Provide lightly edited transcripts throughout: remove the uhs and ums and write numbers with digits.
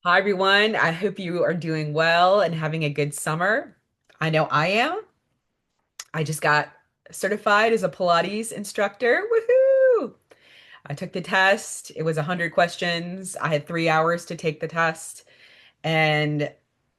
Hi, everyone. I hope you are doing well and having a good summer. I know I am. I just got certified as a Pilates instructor. Woohoo! I took the test. It was 100 questions. I had 3 hours to take the test. And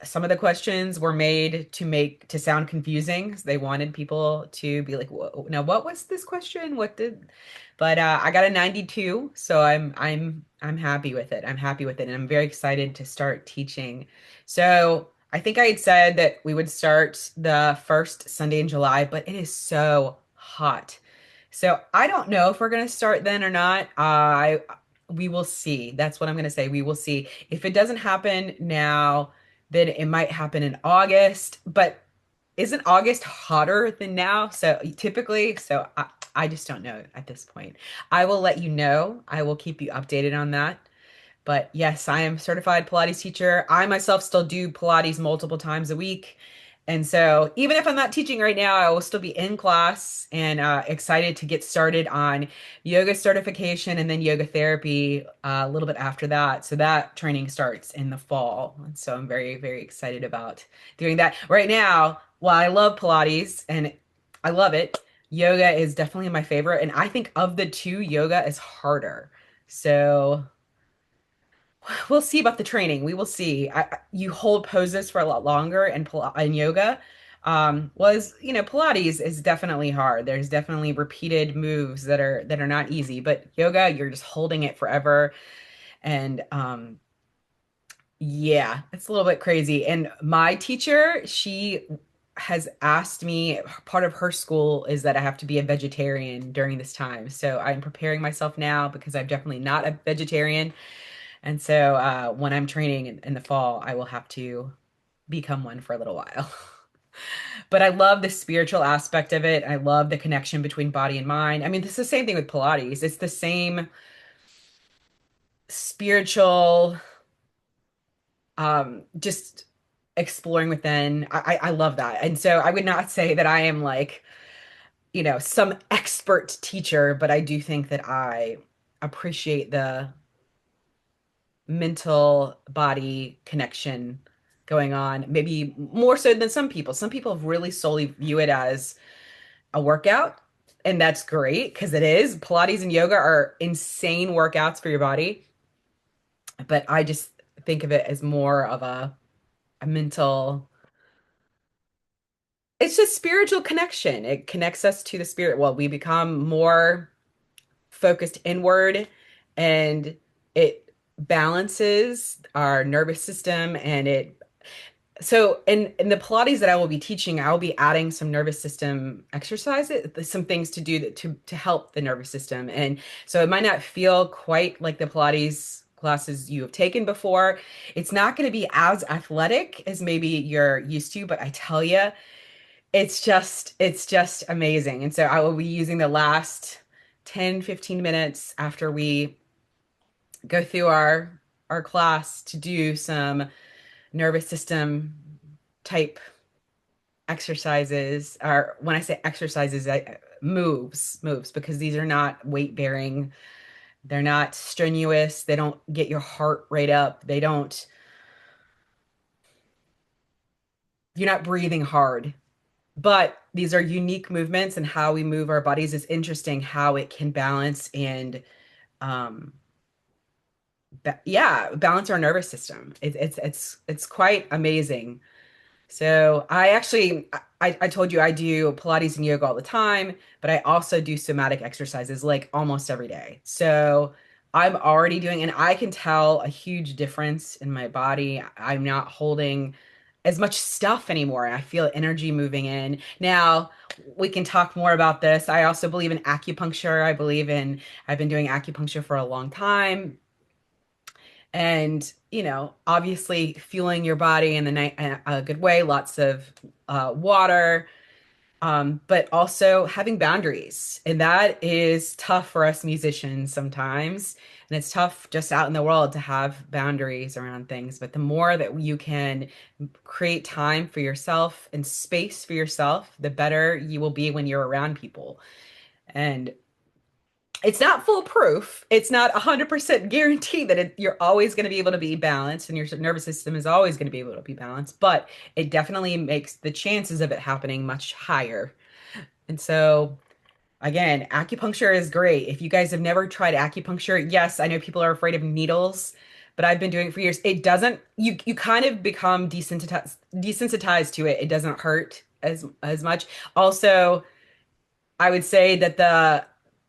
some of the questions were made to sound confusing. They wanted people to be like, "Whoa, now what was this question? What did?" But I got a 92, so I'm happy with it. I'm happy with it, and I'm very excited to start teaching. So I think I had said that we would start the first Sunday in July, but it is so hot. So I don't know if we're going to start then or not. We will see. That's what I'm going to say. We will see. If it doesn't happen now, then it might happen in August. But isn't August hotter than now? So typically, I just don't know at this point. I will let you know. I will keep you updated on that. But yes, I am a certified Pilates teacher. I myself still do Pilates multiple times a week. And so even if I'm not teaching right now, I will still be in class and excited to get started on yoga certification and then yoga therapy a little bit after that. So that training starts in the fall. And so I'm very, very excited about doing that. Right now, while I love Pilates and I love it, yoga is definitely my favorite. And I think of the two, yoga is harder. So we'll see about the training. We will see. You hold poses for a lot longer, and in yoga was, Pilates is definitely hard. There's definitely repeated moves that are not easy, but yoga, you're just holding it forever. And yeah, it's a little bit crazy. And my teacher, she has asked me, part of her school is that I have to be a vegetarian during this time. So I'm preparing myself now because I'm definitely not a vegetarian. And so when I'm training in the fall, I will have to become one for a little while. But I love the spiritual aspect of it. I love the connection between body and mind. I mean, it's the same thing with Pilates. It's the same spiritual, just exploring within. I love that. And so I would not say that I am like, some expert teacher, but I do think that I appreciate the mental body connection going on, maybe more so than some people. Some people really solely view it as a workout, and that's great because it is. Pilates and yoga are insane workouts for your body, but I just think of it as more of a mental, it's just spiritual connection. It connects us to the spirit. Well, we become more focused inward and it balances our nervous system and it so in the Pilates that I will be teaching, I will be adding some nervous system exercises, some things to do to help the nervous system. And so it might not feel quite like the Pilates classes you have taken before. It's not going to be as athletic as maybe you're used to, but I tell you, it's just amazing. And so I will be using the last 10, 15 minutes after we go through our class to do some nervous system type exercises, or when I say exercises, moves, because these are not weight bearing, they're not strenuous, they don't get your heart rate up, they don't, you're not breathing hard. But these are unique movements, and how we move our bodies is interesting, how it can balance and um yeah, balance our nervous system. It's quite amazing. So I told you I do Pilates and yoga all the time, but I also do somatic exercises like almost every day. So I'm already doing, and I can tell a huge difference in my body. I'm not holding as much stuff anymore. I feel energy moving in. Now, we can talk more about this. I also believe in acupuncture. I've been doing acupuncture for a long time. And, obviously fueling your body in the night a good way, lots of water, but also having boundaries. And that is tough for us musicians sometimes. And it's tough just out in the world to have boundaries around things. But the more that you can create time for yourself and space for yourself, the better you will be when you're around people. And It's not foolproof. It's not 100% guaranteed that you're always going to be able to be balanced and your nervous system is always going to be able to be balanced, but it definitely makes the chances of it happening much higher. And so, again, acupuncture is great. If you guys have never tried acupuncture, yes, I know people are afraid of needles, but I've been doing it for years. It doesn't, you kind of become desensitized to it. It doesn't hurt as much. Also, I would say that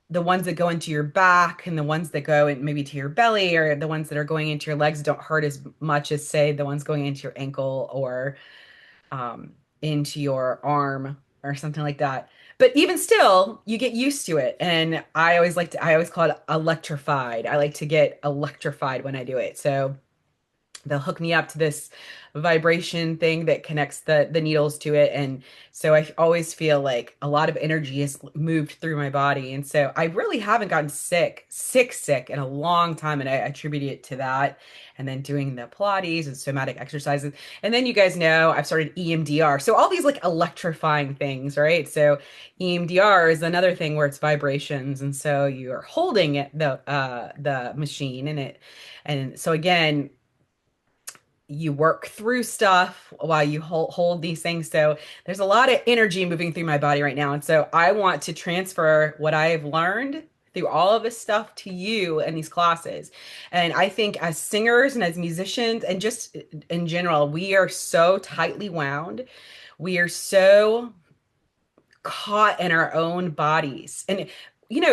the ones that go into your back and the ones that go in maybe to your belly or the ones that are going into your legs don't hurt as much as say the ones going into your ankle or um, into your arm or something like that. But even still, you get used to it. And I always call it electrified. I like to get electrified when I do it. So they'll hook me up to this vibration thing that connects the needles to it, and so I always feel like a lot of energy is moved through my body, and so I really haven't gotten sick in a long time, and I attribute it to that. And then doing the Pilates and somatic exercises, and then you guys know I've started EMDR, so all these like electrifying things, right? So EMDR is another thing where it's vibrations, and so you're holding it the machine and it, and so again, you work through stuff while you hold these things. So there's a lot of energy moving through my body right now. And so I want to transfer what I've learned through all of this stuff to you in these classes. And I think as singers and as musicians and just in general, we are so tightly wound. We are so caught in our own bodies. And,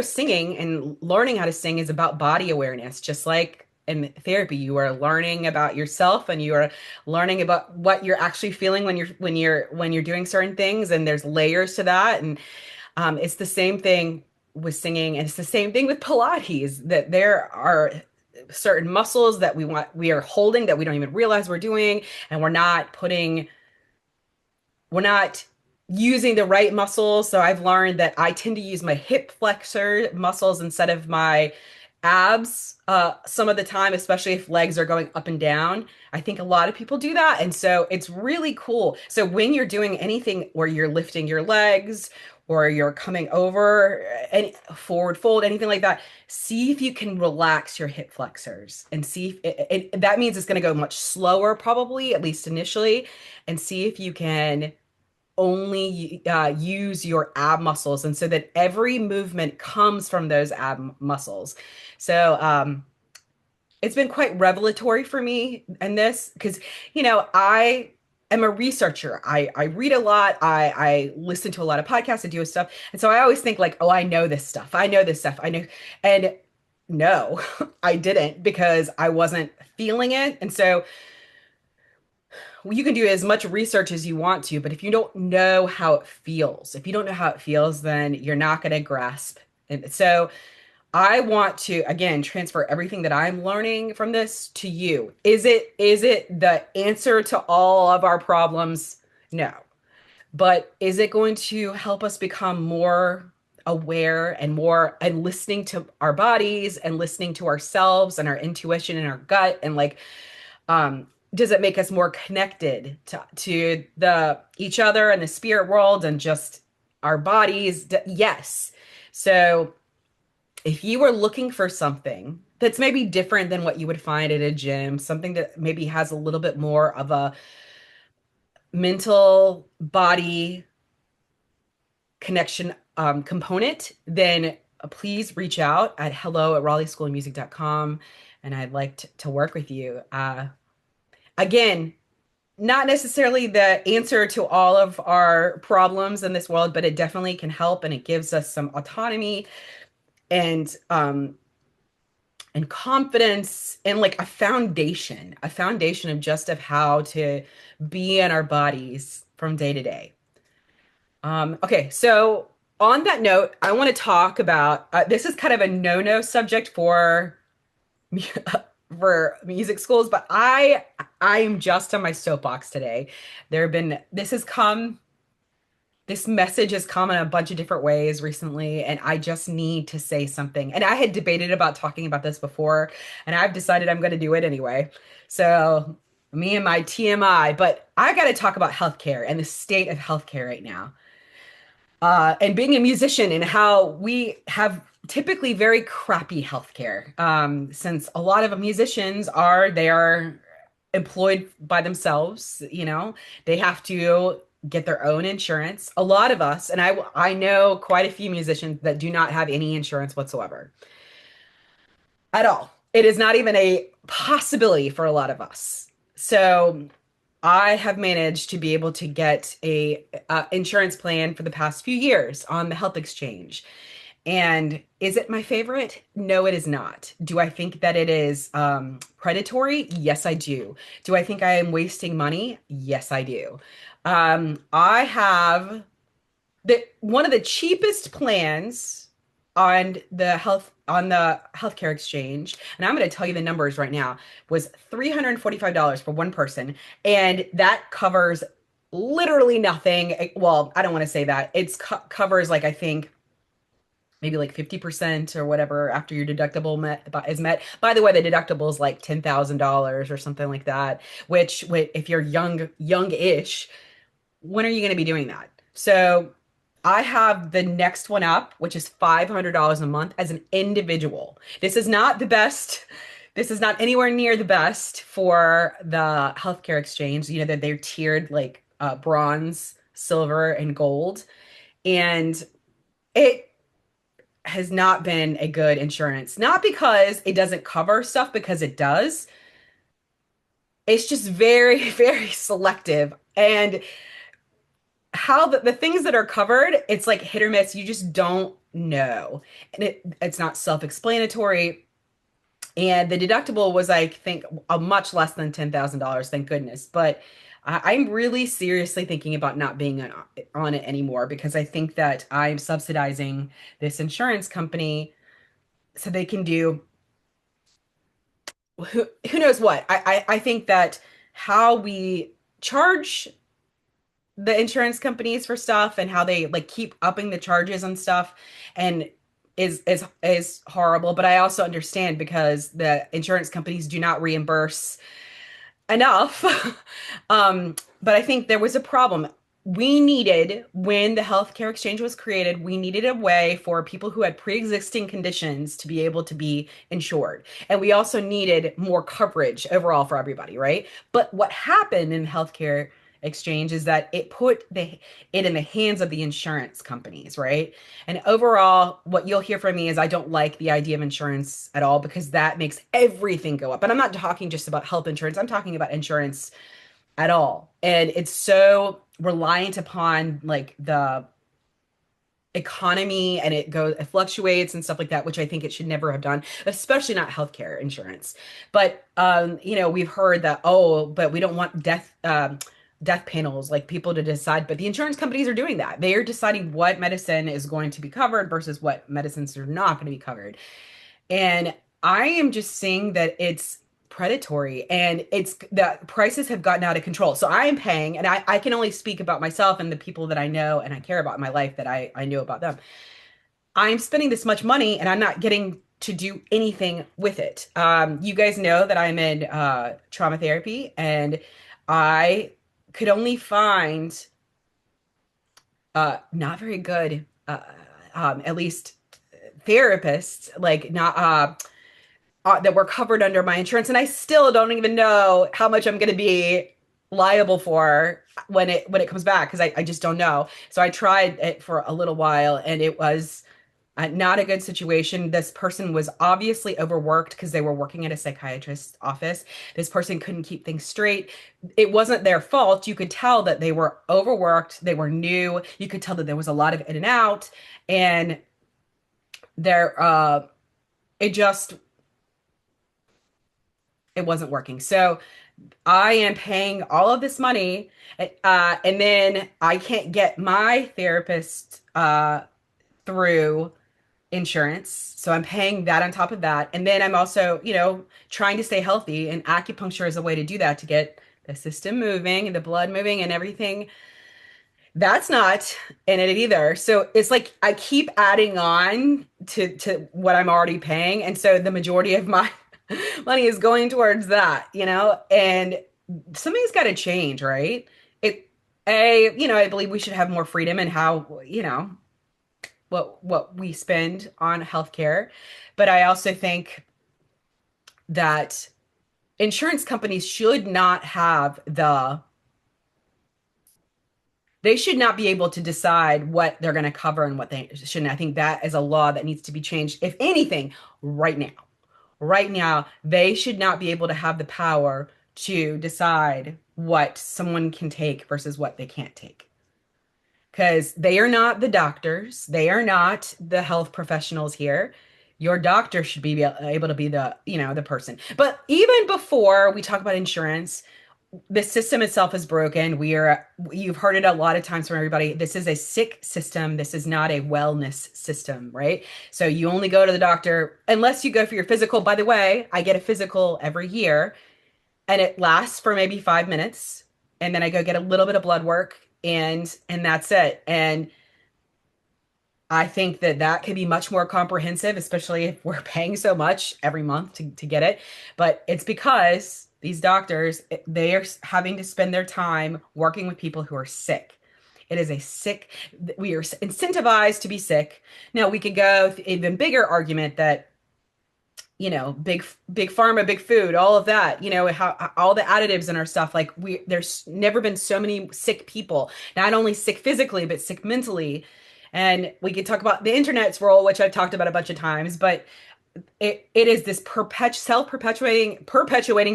singing and learning how to sing is about body awareness, just like in therapy, you are learning about yourself and you are learning about what you're actually feeling when you're doing certain things. And there's layers to that. And it's the same thing with singing, and it's the same thing with Pilates, that there are certain muscles that we are holding that we don't even realize we're doing, and we're not using the right muscles. So I've learned that I tend to use my hip flexor muscles instead of my abs some of the time, especially if legs are going up and down. I think a lot of people do that. And so it's really cool. So when you're doing anything where you're lifting your legs or you're coming over any forward fold, anything like that, see if you can relax your hip flexors and see if that means it's going to go much slower, probably, at least initially, and see if you can only use your ab muscles, and so that every movement comes from those ab muscles. So it's been quite revelatory for me in this because, I am a researcher. I read a lot. I listen to a lot of podcasts and do stuff. And so I always think like, oh, I know this stuff. I know this stuff. I know. And no, I didn't, because I wasn't feeling it. And so you can do as much research as you want to, but if you don't know how it feels, if you don't know how it feels, then you're not going to grasp. And so I want to again transfer everything that I'm learning from this to you. Is it the answer to all of our problems? No. But is it going to help us become more aware and listening to our bodies and listening to ourselves and our intuition and our gut, and like does it make us more connected to the each other and the spirit world and just our bodies? Yes. So if you were looking for something that's maybe different than what you would find at a gym, something that maybe has a little bit more of a mental body connection component, then please reach out at hello@raleigh.schoolofmusic.com, and I'd like to work with you. Again, not necessarily the answer to all of our problems in this world, but it definitely can help, and it gives us some autonomy and confidence, and like a foundation of just of how to be in our bodies from day to day. Okay, so on that note, I want to talk about this is kind of a no-no subject for for music schools, but I am just on my soapbox today. There have been this message has come in a bunch of different ways recently, and I just need to say something. And I had debated about talking about this before, and I've decided I'm going to do it anyway. So me and my TMI, but I got to talk about healthcare and the state of healthcare right now. And being a musician and how we have typically very crappy healthcare. Since a lot of musicians they are employed by themselves, they have to get their own insurance. A lot of us, and I know quite a few musicians that do not have any insurance whatsoever at all. It is not even a possibility for a lot of us. So I have managed to be able to get a insurance plan for the past few years on the health exchange. And is it my favorite? No, it is not. Do I think that it is predatory? Yes, I do. Do I think I am wasting money? Yes, I do. I have the one of the cheapest plans on the healthcare exchange, and I'm going to tell you the numbers right now, was $345 for one person, and that covers literally nothing. Well, I don't want to say that. It's covers like I think maybe like 50% or whatever after your deductible is met. By the way, the deductible is like $10,000 or something like that, which if you're young-ish, when are you going to be doing that? So I have the next one up, which is $500 a month as an individual. This is not the best. This is not anywhere near the best for the healthcare exchange. You know that they're tiered like bronze, silver, and gold. And it has not been a good insurance. Not because it doesn't cover stuff, because it does. It's just very, very selective. And how the things that are covered, it's like hit or miss. You just don't know. And it's not self-explanatory. And the deductible was, I think, a much less than $10,000, thank goodness. But I'm really seriously thinking about not being on it anymore because I think that I'm subsidizing this insurance company so they can do who knows what. I think that how we charge the insurance companies for stuff and how they like keep upping the charges and stuff and is horrible. But I also understand because the insurance companies do not reimburse enough. But I think there was a problem. We needed, when the healthcare exchange was created, we needed a way for people who had pre-existing conditions to be able to be insured. And we also needed more coverage overall for everybody, right? But what happened in healthcare exchange is that it put it in the hands of the insurance companies, right? And overall, what you'll hear from me is I don't like the idea of insurance at all because that makes everything go up. And I'm not talking just about health insurance, I'm talking about insurance at all. And it's so reliant upon like the economy and it fluctuates and stuff like that, which I think it should never have done, especially not healthcare insurance. But we've heard that, oh, but we don't want death panels, like people to decide, but the insurance companies are doing that. They are deciding what medicine is going to be covered versus what medicines are not going to be covered. And I am just seeing that it's predatory and it's the prices have gotten out of control. So I am paying, and I can only speak about myself and the people that I know and I care about in my life that I know about them. I'm spending this much money and I'm not getting to do anything with it. You guys know that I'm in trauma therapy and I could only find not very good, at least therapists, like not that were covered under my insurance, and I still don't even know how much I'm going to be liable for when it comes back because I just don't know. So I tried it for a little while, and it was not a good situation. This person was obviously overworked because they were working at a psychiatrist's office. This person couldn't keep things straight. It wasn't their fault. You could tell that they were overworked. They were new. You could tell that there was a lot of in and out, and there it just it wasn't working. So I am paying all of this money, and then I can't get my therapist through insurance. So I'm paying that on top of that. And then I'm also, trying to stay healthy, and acupuncture is a way to do that to get the system moving and the blood moving and everything. That's not in it either. So it's like I keep adding on to what I'm already paying. And so the majority of my money is going towards that, and something's got to change, right? I believe we should have more freedom in how, what we spend on healthcare. But I also think that insurance companies should not have they should not be able to decide what they're going to cover and what they shouldn't. I think that is a law that needs to be changed. If anything, right now. Right now, they should not be able to have the power to decide what someone can take versus what they can't take. Because they are not the doctors, they are not the health professionals here. Your doctor should be able to be the person. But even before we talk about insurance, the system itself is broken. You've heard it a lot of times from everybody. This is a sick system. This is not a wellness system, right? So you only go to the doctor unless you go for your physical. By the way, I get a physical every year and it lasts for maybe 5 minutes. And then I go get a little bit of blood work and that's it. And I think that that could be much more comprehensive, especially if we're paying so much every month to get it. But it's because these doctors, they are having to spend their time working with people who are sick. It is a sick, we are incentivized to be sick. Now, we could go even bigger argument that big pharma, big food, all of that, how all the additives in our stuff, like there's never been so many sick people, not only sick physically but sick mentally. And we could talk about the internet's role, which I've talked about a bunch of times, but it is this perpetuating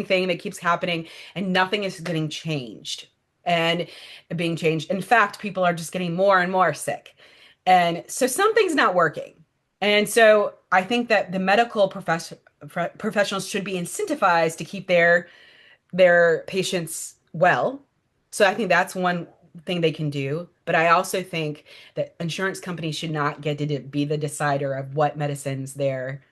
thing that keeps happening and nothing is getting changed and being changed. In fact, people are just getting more and more sick. And so something's not working. And so I think that the medical professionals should be incentivized to keep their patients well. So I think that's one thing they can do. But I also think that insurance companies should not get to be the decider of what medicines their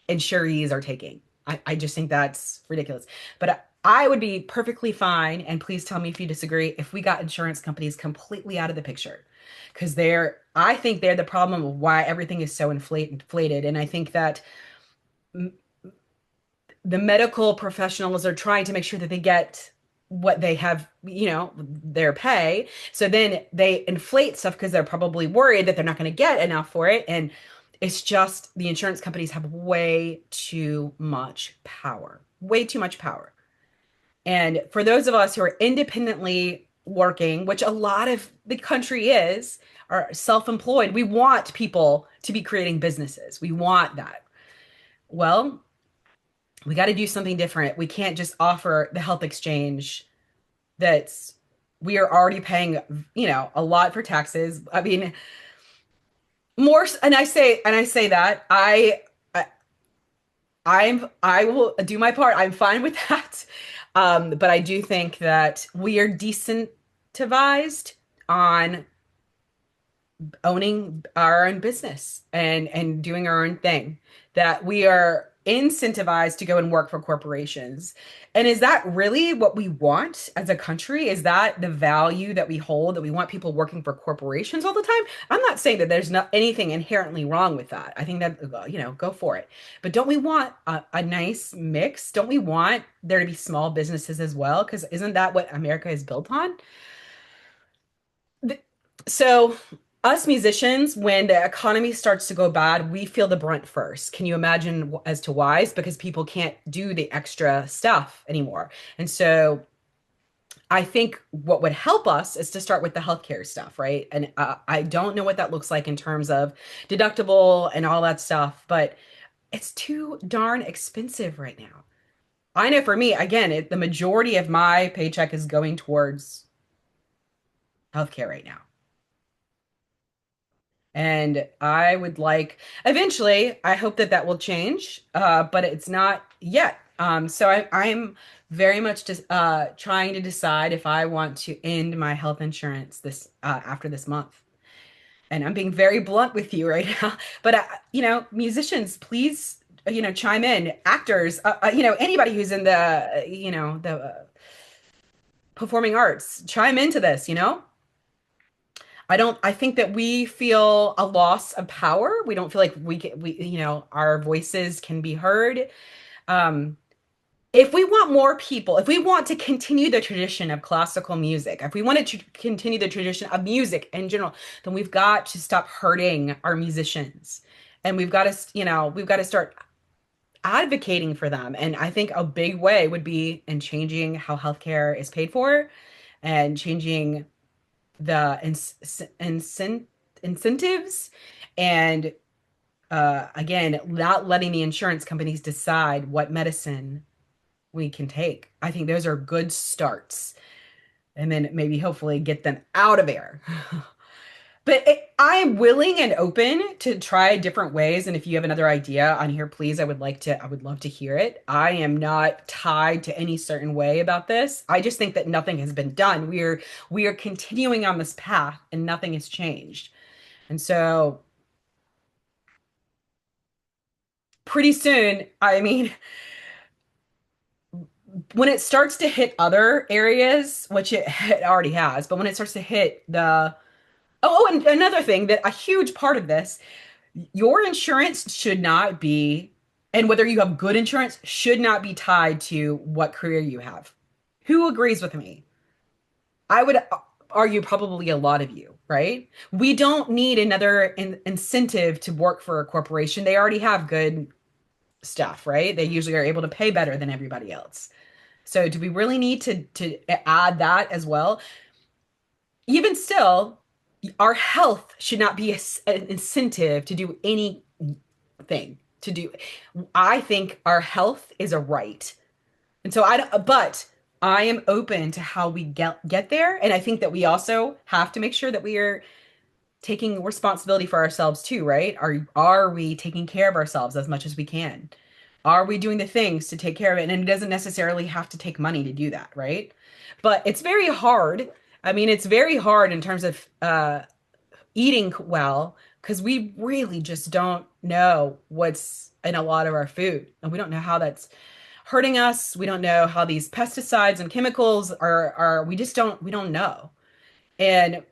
insurees are taking. I just think that's ridiculous. But I would be perfectly fine, and please tell me if you disagree, if we got insurance companies completely out of the picture. Because I think they're the problem of why everything is so inflated. And I think that the medical professionals are trying to make sure that they get what they have, their pay. So then they inflate stuff because they're probably worried that they're not going to get enough for it. And it's just the insurance companies have way too much power, way too much power. And for those of us who are independently working, which a lot of the country is, are self-employed, we want people to be creating businesses. We want that. Well, we got to do something different. We can't just offer the health exchange that's we are already paying, a lot for taxes. I mean, more, and I say that I will do my part. I'm fine with that. But I do think that we are decentivized on owning our own business and doing our own thing, that we are incentivized to go and work for corporations. And is that really what we want as a country? Is that the value that we hold, that we want people working for corporations all the time? I'm not saying that there's not anything inherently wrong with that. I think that, go for it. But don't we want a nice mix? Don't we want there to be small businesses as well? Because isn't that what America is built on? So, us musicians, when the economy starts to go bad, we feel the brunt first. Can you imagine as to why? It's because people can't do the extra stuff anymore. And so, I think what would help us is to start with the healthcare stuff, right? And I don't know what that looks like in terms of deductible and all that stuff, but it's too darn expensive right now. I know for me, again, the majority of my paycheck is going towards healthcare right now. And I would like, eventually, I hope that that will change, but it's not yet. So I'm very much just trying to decide if I want to end my health insurance this after this month. And I'm being very blunt with you right now. But musicians, please, chime in. Actors, anybody who's in the performing arts, chime into this. I think that we feel a loss of power. We don't feel like our voices can be heard. Um, if we want more people, if we want to continue the tradition of classical music, if we want to continue the tradition of music in general, then we've got to stop hurting our musicians. And we've got to, we've got to start advocating for them. And I think a big way would be in changing how healthcare is paid for and changing the incentives and again, not letting the insurance companies decide what medicine we can take. I think those are good starts. And then maybe hopefully get them out of there. But I am willing and open to try different ways. And if you have another idea on here, please, I would love to hear it. I am not tied to any certain way about this. I just think that nothing has been done. We are continuing on this path and nothing has changed. And so pretty soon, I mean, when it starts to hit other areas, which it already has, but when it starts to hit the and another thing that a huge part of this, your insurance should not be, and whether you have good insurance should not be tied to what career you have. Who agrees with me? I would argue probably a lot of you, right? We don't need another incentive to work for a corporation. They already have good stuff, right? They usually are able to pay better than everybody else. So do we really need to add that as well? Even still, our health should not be an incentive to do anything to do. I think our health is a right. And so but I am open to how we get there. And I think that we also have to make sure that we are taking responsibility for ourselves too, right? Are we taking care of ourselves as much as we can? Are we doing the things to take care of it? And it doesn't necessarily have to take money to do that, right? But it's very hard. I mean, it's very hard in terms of eating well because we really just don't know what's in a lot of our food. And we don't know how that's hurting us. We don't know how these pesticides and chemicals are we don't know. And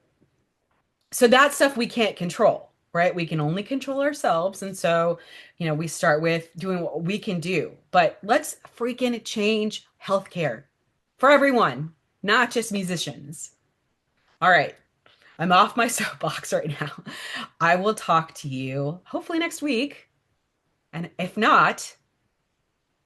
so that stuff we can't control, right? We can only control ourselves. And so, we start with doing what we can do. But let's freaking change healthcare for everyone, not just musicians. All right. I'm off my soapbox right now. I will talk to you hopefully next week. And if not,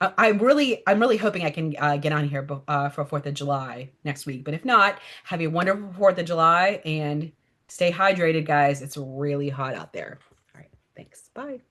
I'm really hoping I can get on here for 4th of July next week. But if not, have a wonderful 4th of July and stay hydrated, guys. It's really hot out there. All right. Thanks. Bye.